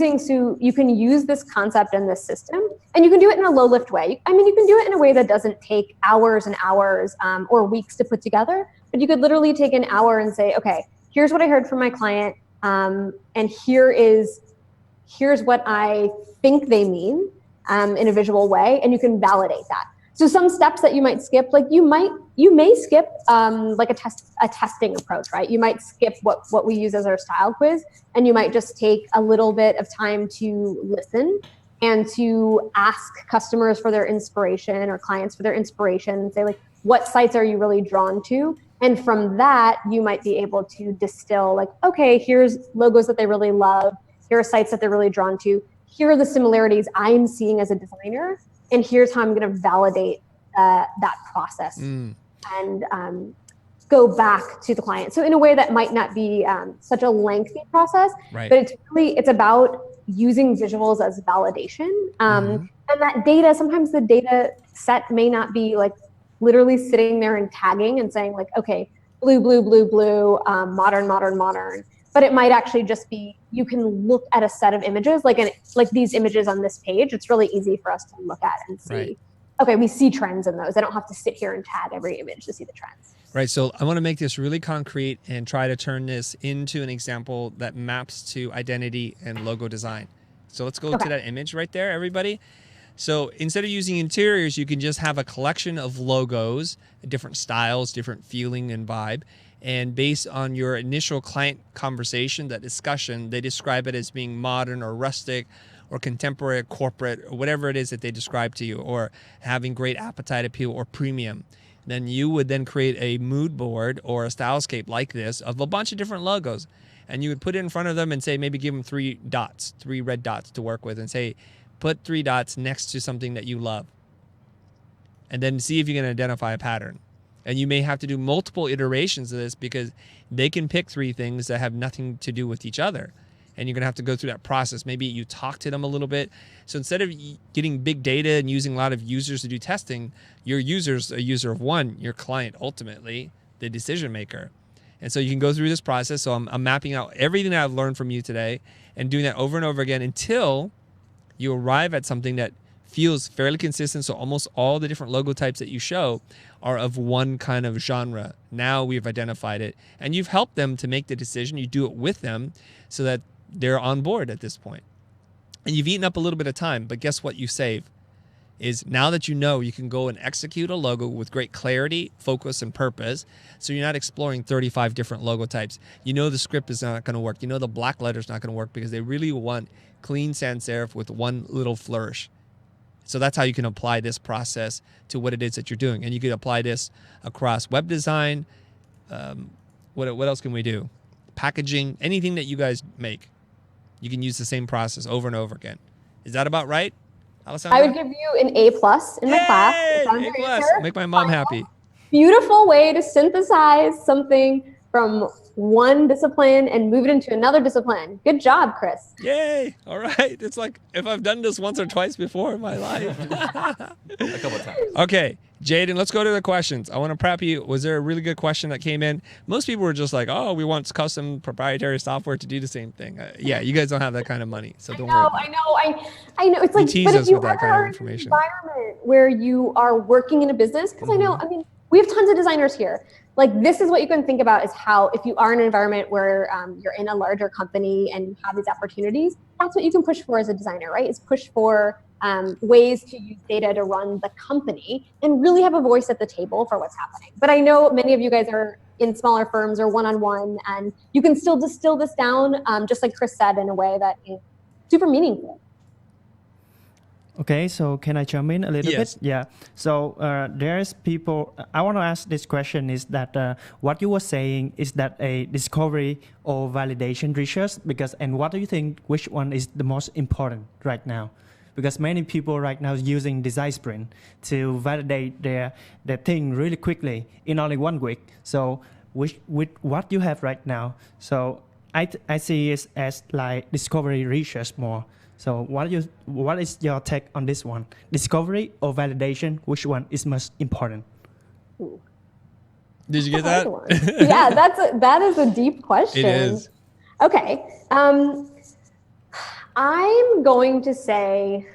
can use this concept in this system, and you can do it in a low lift way. I mean, you can do it in a way that doesn't take hours and hours or weeks to put together, but you could literally take an hour and say, okay, here's what I heard from my client, and here's what I think they mean in a visual way, and you can validate that. So some steps that you might skip, like you may skip like a testing approach, right? You might skip what we use as our style quiz, and you might just take a little bit of time to listen and to ask customers for their inspiration or clients for their inspiration and say like, what sites are you really drawn to? And from that, you might be able to distill like, okay, here's logos that they really love. Here are sites that they're really drawn to. Here are the similarities I'm seeing as a designer. And here's how I'm going to validate that process. And go back to the client. So in a way that might not be such a lengthy process, Right. but it's about using visuals as validation. And that data, sometimes the data set may not be like literally sitting there and tagging and saying like, okay, blue, blue, blue, blue, modern, modern, modern. But it might actually just be, you can look at a set of images, like these images on this page. It's really easy for us to look at and see, okay, we see trends in those. I don't have to sit here and tag every image to see the trends. Right. So I want to make this really concrete and try to turn this into an example that maps to identity and logo design. So let's go to that image right there, everybody. So instead of using interiors, you can just have a collection of logos, different styles, different feeling and vibe. And based on your initial client conversation, that discussion, they describe it as being modern or rustic or contemporary, corporate, or whatever it is that they describe to you, or having great appetite appeal or premium. Then you would then create a mood board or a stylescape like this of a bunch of different logos. And you would put it in front of them and say, maybe give them 3 red dots to work with, and say, put 3 dots next to something that you love. And then see if you can identify a pattern. And you may have to do multiple iterations of this because they can pick 3 things that have nothing to do with each other. And you're going to have to go through that process. Maybe you talk to them a little bit. So instead of getting big data and using a lot of users to do testing, your user's a user of one, your client, ultimately, the decision maker. And so you can go through this process. So I'm mapping out everything that I've learned from you today and doing that over and over again until you arrive at something that feels fairly consistent. So almost all the different logo types that you show are of one kind of genre. Now we've identified it and you've helped them to make the decision. You do it with them so that they're on board at this point. And you've eaten up a little bit of time, but guess what you save is now that you know, you can go and execute a logo with great clarity, focus, and purpose. So you're not exploring 35 different logo types. You know the script is not going to work. You know the black letter's not going to work because they really want clean sans serif with one little flourish. So that's how you can apply this process to what it is that you're doing. And you can apply this across web design. What else can we do? Packaging, anything that you guys make. You can use the same process over and over again. Is that about right, Alessandra? I would give you an A+ in my class. A+. Make my mom happy. Beautiful way to synthesize something from one discipline and move it into another discipline. Good job, Chris. Yay. All right. It's like if I've done this once or twice before in my life. A couple of times. Okay, Jaden, let's go to the questions. I want to prep you. Was there a really good question that came in? Most people were just like, oh, we want custom proprietary software to do the same thing. Yeah, you guys don't have that kind of money, so don't worry. I know. It's like, tease but us if you with that ever kind of are in an information. environment where you are working in a business, because I mean, we have tons of designers here. Like, this is what you can think about is how, if you are in an environment where you're in a larger company and you have these opportunities, that's what you can push for as a designer, right? Is push for ways to use data to run the company and really have a voice at the table for what's happening. But I know many of you guys are in smaller firms or one-on-one, and you can still distill this down, just like Chris said, in a way that is super meaningful. Okay, so can I jump in a little bit? Yeah. So there's people. I want to ask this question: is that what you were saying is that a discovery or validation research? Because and what do you think? Which one is the most important right now? Because many people right now is using design sprint to validate their thing really quickly in only 1 week. So with what you have right now, so I see it as like discovery research more. So what is your take on this one? Discovery or validation? Which one is most important? Ooh. Did you get that? Yeah, that is a deep question. It is. Okay. I'm going to say,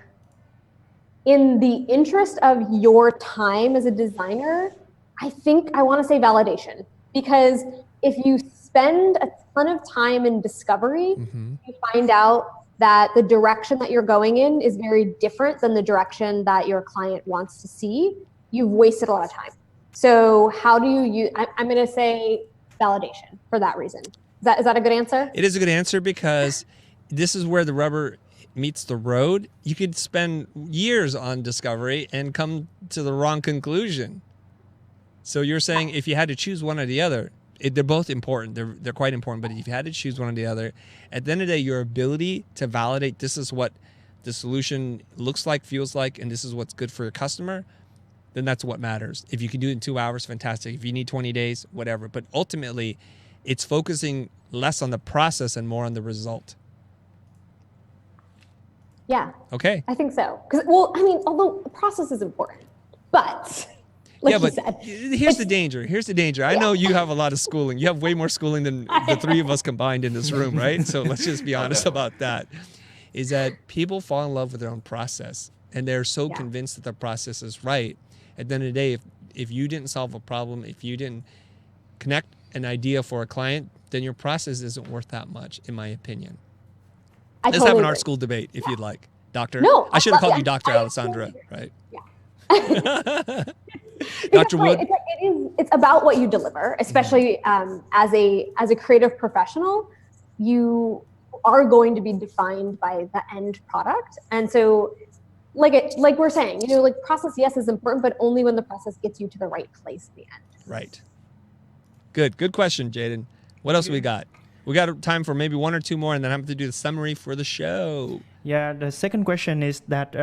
in the interest of your time as a designer, I think I want to say validation. Because if you spend a ton of time in discovery, you find out that the direction that you're going in is very different than the direction that your client wants to see, you've wasted a lot of time. So how do you use, I'm going to say validation for that reason. Is that a good answer? It is a good answer because this is where the rubber meets the road. You could spend years on discovery and come to the wrong conclusion. So you're saying if you had to choose one or the other, they're both important. They're quite important. But if you had to choose one or the other, at the end of the day, your ability to validate this is what the solution looks like, feels like, and this is what's good for your customer, then that's what matters. If you can do it in 2 hours, fantastic. If you need 20 days, whatever. But ultimately, it's focusing less on the process and more on the result. Yeah. Okay. I think so. Because, well, I mean, although the process is important, but like you said, here's the danger. Here's the danger. I know you have a lot of schooling. You have way more schooling than the three of us combined in this room, right? So let's just be honest about that. Is that people fall in love with their own process, and they're so convinced that the process is right. At the end of the day, if you didn't solve a problem, if you didn't connect an idea for a client, then your process isn't worth that much, in my opinion. Let's totally have an agree. art school debate if you'd like. Doctor? No, I should have called you yeah, Dr. I Alessandra, right? Yeah. Dr. Wood? It's about what you deliver, especially as a creative professional. You are going to be defined by the end product, and so like we're saying, like process, yes, is important, but only when the process gets you to the right place at the end. Right. Good question, Jaden. What else we got? We got time for maybe one or two more, and then I have to do the summary for the show. Yeah, the second question is that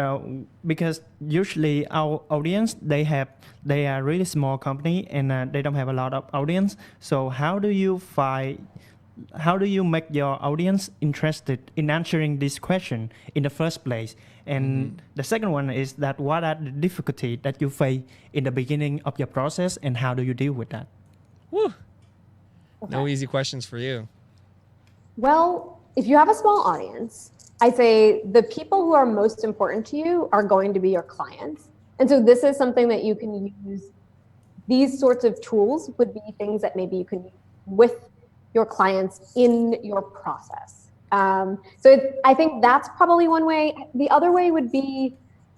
because usually our audience, they are really small company and they don't have a lot of audience. So how do you make your audience interested in answering this question in the first place? And the second one is that what are the difficulties that you face in the beginning of your process, and how do you deal with that? Woo. Okay. No easy questions for you. Well, if you have a small audience, I'd say the people who are most important to you are going to be your clients. And so this is something that you can use. These sorts of tools would be things that maybe you can use with your clients in your process. I think that's probably one way. The other way would be,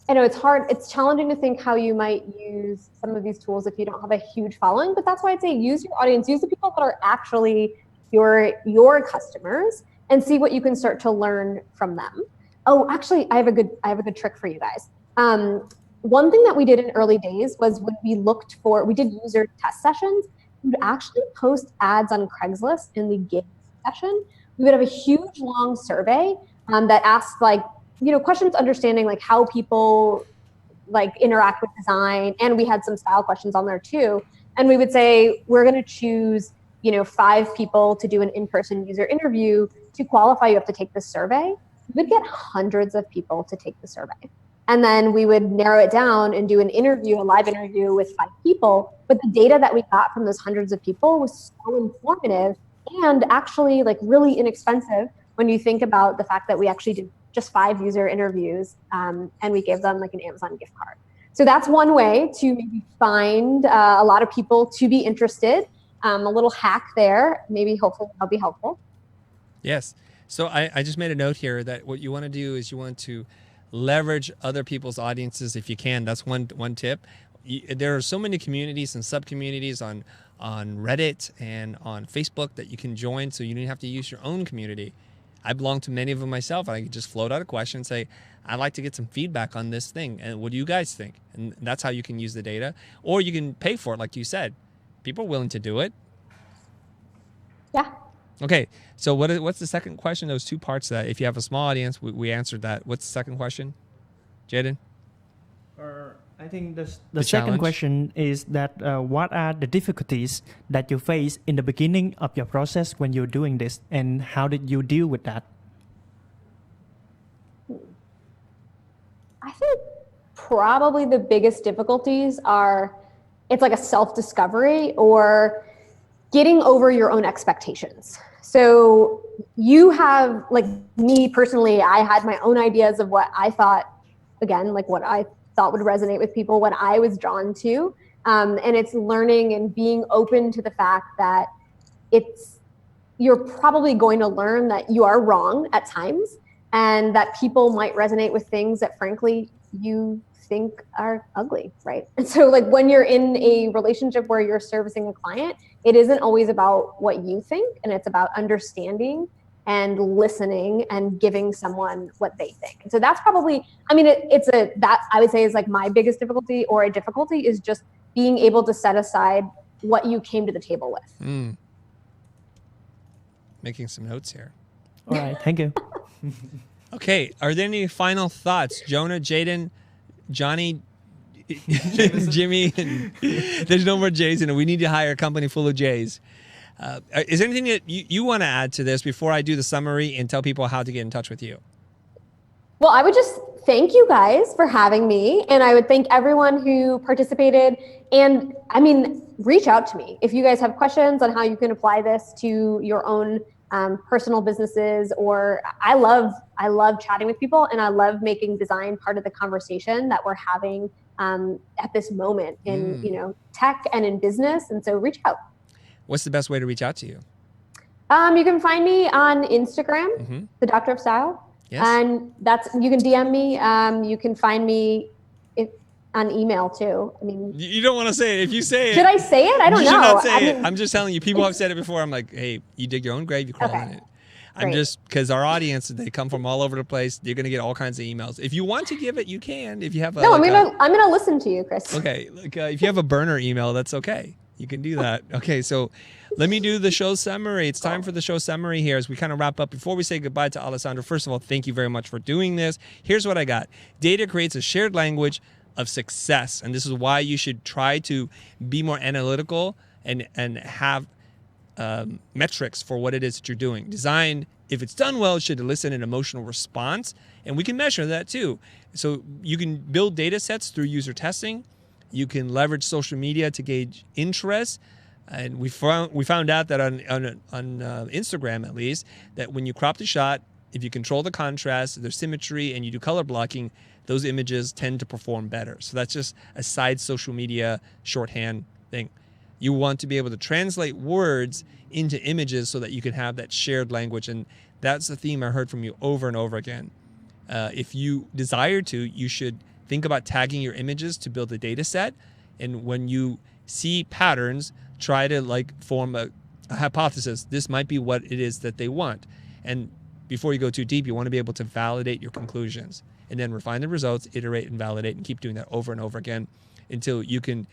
I know it's hard, it's challenging to think how you might use some of these tools if you don't have a huge following, but that's why I'd say use your audience, use the people that are actually your customers, and see what you can start to learn from them. Oh, actually, I have a good trick for you guys. One thing that we did in early days was when we did user test sessions, we would actually post ads on Craigslist in the gig session. We would have a huge long survey that asked questions understanding like how people like interact with design, and we had some style questions on there too. And we would say we're going to choose 5 people to do an in-person user interview. To qualify, you have to take this survey. We would get hundreds of people to take the survey. And then we would narrow it down and do a live interview with 5 people. But the data that we got from those hundreds of people was so informative and actually like really inexpensive when you think about the fact that we actually did just 5 user interviews and we gave them like an Amazon gift card. So that's one way to maybe find a lot of people to be interested. A little hack there, maybe hopefully that'll be helpful. Yes. So I just made a note here that what you want to do is you want to leverage other people's audiences if you can. That's one tip. There are so many communities and sub-communities on Reddit and on Facebook that you can join, so you don't have to use your own community. I belong to many of them myself, and I can just float out a question and say, I'd like to get some feedback on this thing, and what do you guys think? And that's how you can use the data. Or you can pay for it, like you said. People are willing to do it. Yeah. Okay, so what's the second question? Those 2 parts that if you have a small audience, we answered that. What's the second question, Jaden? I think the challenge? second question is that what are the difficulties that you face in the beginning of your process when you're doing this, and how did you deal with that? I think probably the biggest difficulties are it's like a self-discovery or getting over your own expectations. So you have, like me personally, I had my own ideas of what I thought, again, like what I thought would resonate with people, what I was drawn to. And it's learning and being open to the fact that you're probably going to learn that you are wrong at times and that people might resonate with things that frankly you think are ugly, right? And so like when you're in a relationship where you're servicing a client, it isn't always about what you think, and it's about understanding and listening and giving someone what they think. And so that's probably, I mean, that I would say is like my biggest difficulty, or a difficulty is just being able to set aside what you came to the table with. Making some notes here. All right, thank you. Okay, are there any final thoughts? Jonah, Jaden, Johnny, Jimmy. And there's no more J's in it. We need to hire a company full of J's. Is there anything that you want to add to this before I do the summary and tell people how to get in touch with you? Well, I would just thank you guys for having me. And I would thank everyone who participated. And I mean, reach out to me if you guys have questions on how you can apply this to your own personal businesses. Or I love chatting with people, and I love making design part of the conversation that we're having at this moment in tech and in business. And so reach out. What's the best way to reach out to you? You can find me on Instagram, The Doctor of Style. Yes. And you can DM me. You can find me on email too. I mean, you don't want to say it. If you say it, should I say it? I don't know. You should not say it. I'm just telling you. People have said it before. I'm like, hey, you dig your own grave, you crawl in it. I'm just because our audience, they come from all over the place. You're gonna get all kinds of emails. If you want to give it, you can. If you have I'm gonna listen to you, Chris. Okay, if you have a burner email, that's okay. You can do that. Okay, so let me do the show summary. It's time for the show summary here as we kind of wrap up. Before we say goodbye to Alessandra, first of all, thank you very much for doing this. Here's what I got. Data creates a shared language of success, and this is why you should try to be more analytical and have metrics for what it is that you're doing. Design, if it's done well, should elicit an emotional response, and we can measure that too. So you can build data sets through user testing. You can leverage social media to gauge interest. And we found out that on Instagram, at least, that when you crop the shot, if you control the contrast, there's symmetry, and you do color blocking, those images tend to perform better. So that's just a side social media shorthand thing. You want to be able to translate words into images so that you can have that shared language. And that's the theme I heard from you over and over again. If you desire to, you should think about tagging your images to build a data set. And when you see patterns, try to form a hypothesis. This might be what it is that they want. And before you go too deep, you want to be able to validate your conclusions and then refine the results, iterate and validate, and keep doing that over and over again until you can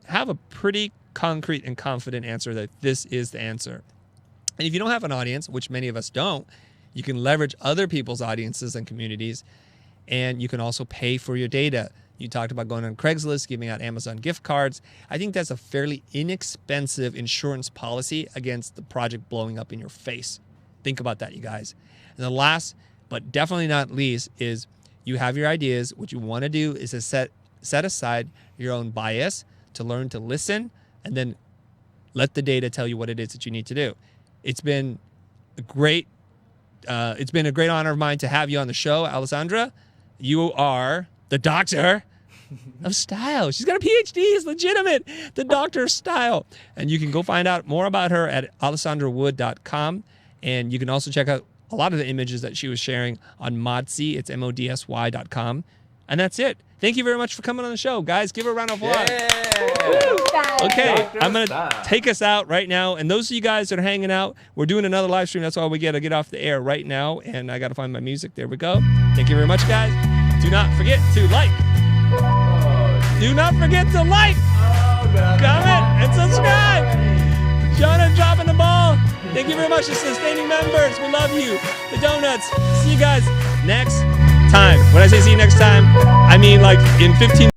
have a pretty concrete and confident answer that this is the answer. And if you don't have an audience, which many of us don't, you can leverage other people's audiences and communities, and you can also pay for your data. You talked about going on Craigslist, giving out Amazon gift cards. I think that's a fairly inexpensive insurance policy against the project blowing up in your face. Think about that, you guys. And the last, but definitely not least, is you have your ideas. What you want to do is to set aside your own bias, to learn to listen, and then let the data tell you what it is that you need to do. It's been a great honor of mine to have you on the show, Alessandra. You are the doctor of style. She's got a PhD. It's legitimate. The doctor of style. And you can go find out more about her at alessandrawood.com. And you can also check out a lot of the images that she was sharing on Modsy. It's modsy.com. And that's it. Thank you very much for coming on the show. Guys, give her a round of applause. Okay, I'm going to take us out right now. And those of you guys that are hanging out, we're doing another live stream. That's all we get. I get off the air right now. And I got to find my music. There we go. Thank you very much, guys. Do not forget to like. Do not forget to like, comment, and subscribe. Jonah dropping the ball. Thank you very much to sustaining members. We love you. The donuts. See you guys next time. When I say see you next time, I mean like in 15